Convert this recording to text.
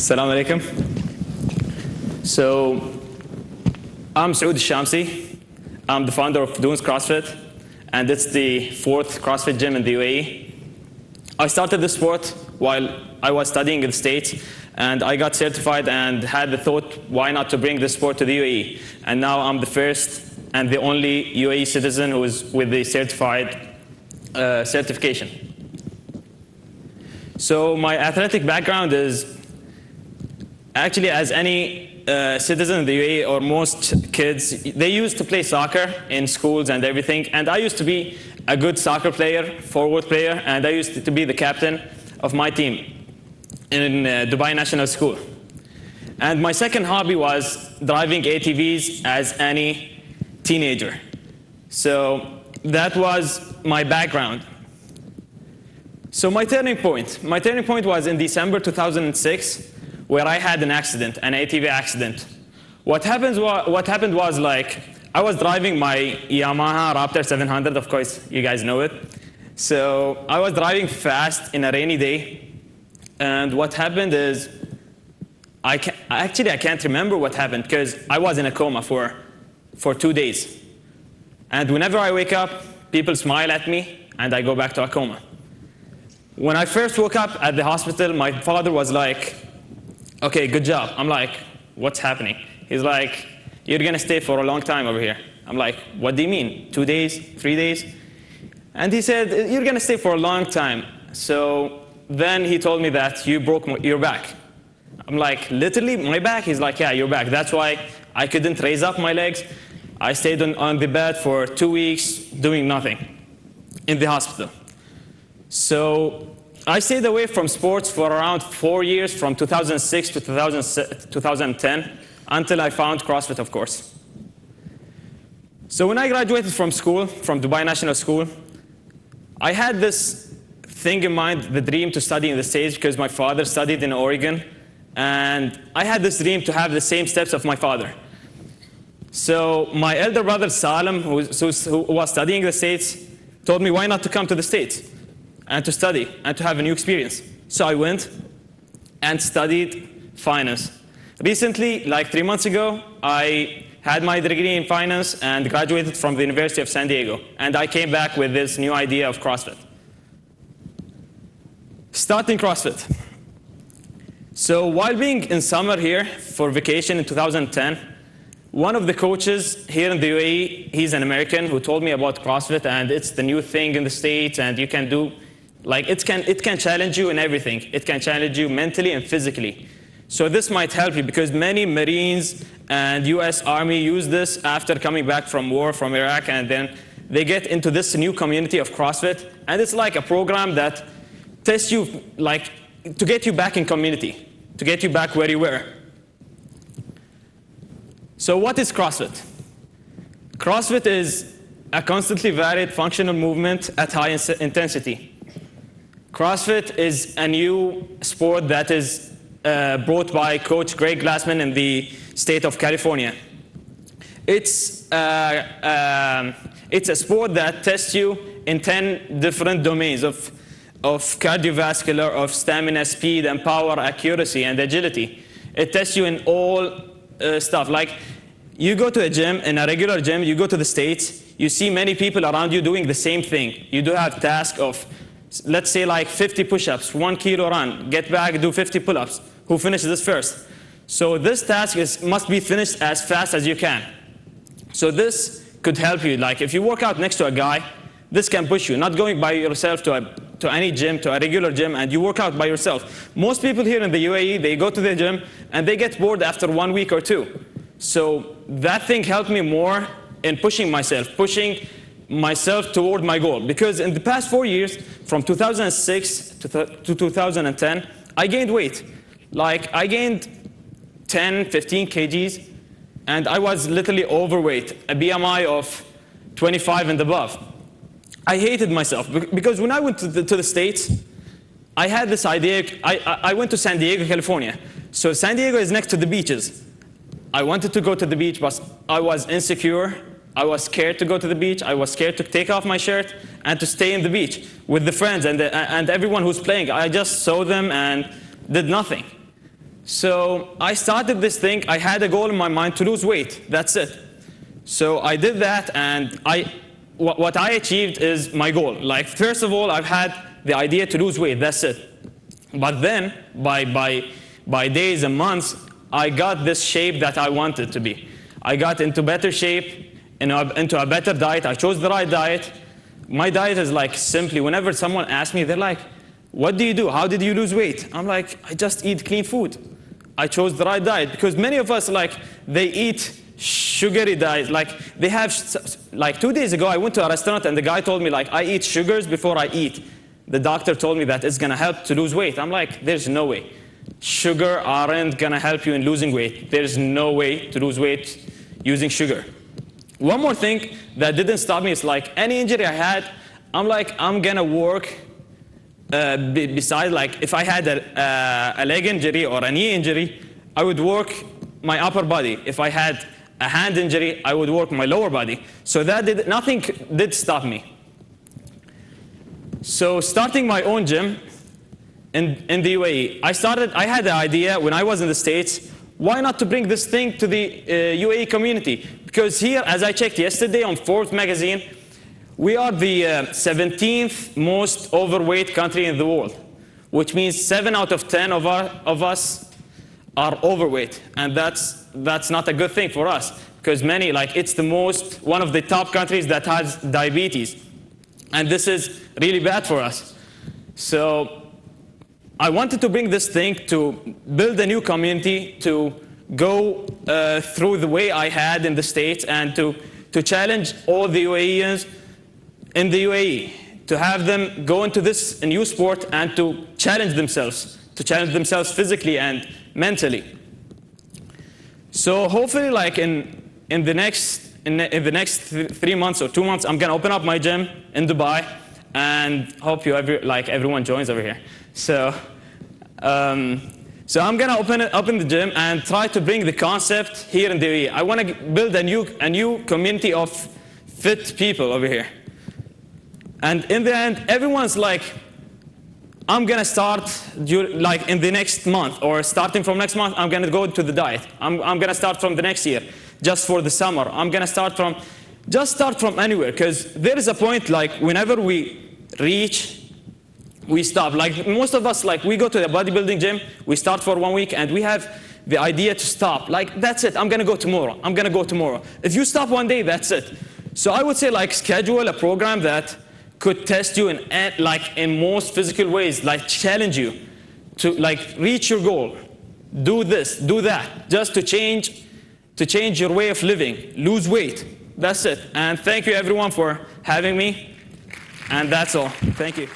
Assalamu alaikum. So, I'm Saud Al Shamsi. I'm the founder of Dunes CrossFit, and it's the 4th CrossFit gym in the UAE. I started this sport while I was studying in the States, and I got certified and had the thought, why not to bring this sport to the UAE? And now I'm the first and the only UAE citizen who is with the certified certification. So my athletic background is actually, as any citizen in the UAE, or most kids, they used to play soccer in schools and everything. And I used to be a good soccer player, forward player, and I used to be the captain of my team in Dubai National School. And my second hobby was driving ATVs as any teenager. So that was my background. So my turning point was in December 2006, where I had an accident, an ATV accident. What happened was, like, I was driving my Yamaha Raptor 700, of course, you guys know it. So I was driving fast in a rainy day, and what happened is, I can't remember what happened, because I was in a coma for 2 days. And whenever I wake up, people smile at me, and I go back to a coma. When I first woke up at the hospital, my father was like, okay, good job. I'm like, what's happening? He's like, you're going to stay for a long time over here. I'm like, what do you mean? 2 days? 3 days? And he said, you're going to stay for a long time. So then he told me that you broke your back. I'm like, literally, my back? He's like, yeah, your back. That's why I couldn't raise up my legs. I stayed on the bed for 2 weeks doing nothing in the hospital. So I stayed away from sports for around 4 years, from 2006 to 2010, until I found CrossFit, of course. So when I graduated from school, from Dubai National School, I had this thing in mind, the dream to study in the States, because my father studied in Oregon, and I had this dream to have the same steps of my father. So my elder brother, Salim, who was studying in the States, told me, why not to come to the States and to study and to have a new experience? So I went and studied finance. Recently, like 3 months ago, I had my degree in finance and graduated from the University of San Diego. And I came back with this new idea of CrossFit. Starting CrossFit. So while being in summer here for vacation in 2010, one of the coaches here in the UAE, he's an American, who told me about CrossFit, and it's the new thing in the States, and you can do, like, it can challenge you in everything. It can challenge you mentally and physically. So this might help you, because many Marines and US Army use this after coming back from war, from Iraq, and then they get into this new community of CrossFit. And it's like a program that tests you, like, to get you back in community, to get you back where you were. So what is CrossFit? CrossFit is a constantly varied functional movement at high intensity. CrossFit is a new sport that is brought by Coach Greg Glassman in the state of California. It's a sport that tests you in 10 different domains of cardiovascular, of stamina, speed, and power, accuracy, and agility. It tests you in all stuff. Like, you go to a gym, in a regular gym, you go to the States, you see many people around you doing the same thing. You do have tasks of, let's say, like 50 push-ups, 1 kilo run, get back, do 50 pull-ups. Who finishes this first? So this task must be finished as fast as you can. So this could help you. Like, if you work out next to a guy, this can push you. Not going by yourself to any gym, to a regular gym, and you work out by yourself. Most people here in the UAE, they go to the gym, and they get bored after 1 week or 2. So that thing helped me more in pushing myself toward my goal. Because in the past 4 years, from 2006 to 2010, I gained weight. Like, I gained 10, 15 kgs, and I was literally overweight, a BMI of 25 and above. I hated myself, because when I went to the States, I had this idea. I went to San Diego, California. So San Diego is next to the beaches. I wanted to go to the beach, but I was insecure. I was scared to go to the beach. I was scared to take off my shirt and to stay in the beach with the friends and everyone who's playing. I just saw them and did nothing. So I started this thing. I had a goal in my mind to lose weight. That's it. So I did that, and what I achieved is my goal. Like, first of all, I've had the idea to lose weight. That's it. But then, by days and months, I got this shape that I wanted to be. I got into better shape, into a better diet. I chose the right diet. My diet is like simply, whenever someone asks me, they're like, what do you do? How did you lose weight? I'm like, I just eat clean food. I chose the right diet. Because many of us, like, they eat sugary diet. Like, they have, like 2 days ago, I went to a restaurant and the guy told me, like, I eat sugars before I eat. The doctor told me that it's going to help to lose weight. I'm like, there's no way. Sugar aren't going to help you in losing weight. There's no way to lose weight using sugar. One more thing that didn't stop me is, like, any injury I had, I'm like, I'm going to work besides, like, if I had a leg injury or a knee injury, I would work my upper body. If I had a hand injury, I would work my lower body. So that nothing did stop me. So starting my own gym in the UAE, I had the idea when I was in the States, why not to bring this thing to the UAE community? Because here, as I checked yesterday on Forbes magazine, we are the 17th most overweight country in the world, which means 7 out of 10 of us are overweight. And that's not a good thing for us, because it's one of the top countries that has diabetes. And this is really bad for us. So I wanted to bring this thing to build a new community, to go through the way I had in the States, and to challenge all the UAEians in the UAE, to have them go into this new sport and to challenge themselves physically and mentally. So hopefully, like in the next 3 months or 2 months, I'm gonna open up my gym in Dubai, and hope everyone joins over here. So I'm gonna open the gym and try to bring the concept here in the UAE. I want to build a new community of fit people over here. And in the end, everyone's like, I'm gonna start in the next month, or starting from next month, I'm gonna go to the diet. I'm gonna start from the next year, just for the summer. I'm gonna start from anywhere, because there is a point, like, whenever we reach, we stop. Like, most of us, like, we go to the bodybuilding gym, we start for 1 week, and we have the idea to stop. Like, that's it, I'm gonna go tomorrow, I'm gonna go tomorrow. If you stop one day, that's it. So I would say, like, schedule a program that could test you in most physical ways, like challenge you to, like, reach your goal. Do this, do that, just to change your way of living, lose weight. That's it. And thank you everyone for having me. And that's all. Thank you.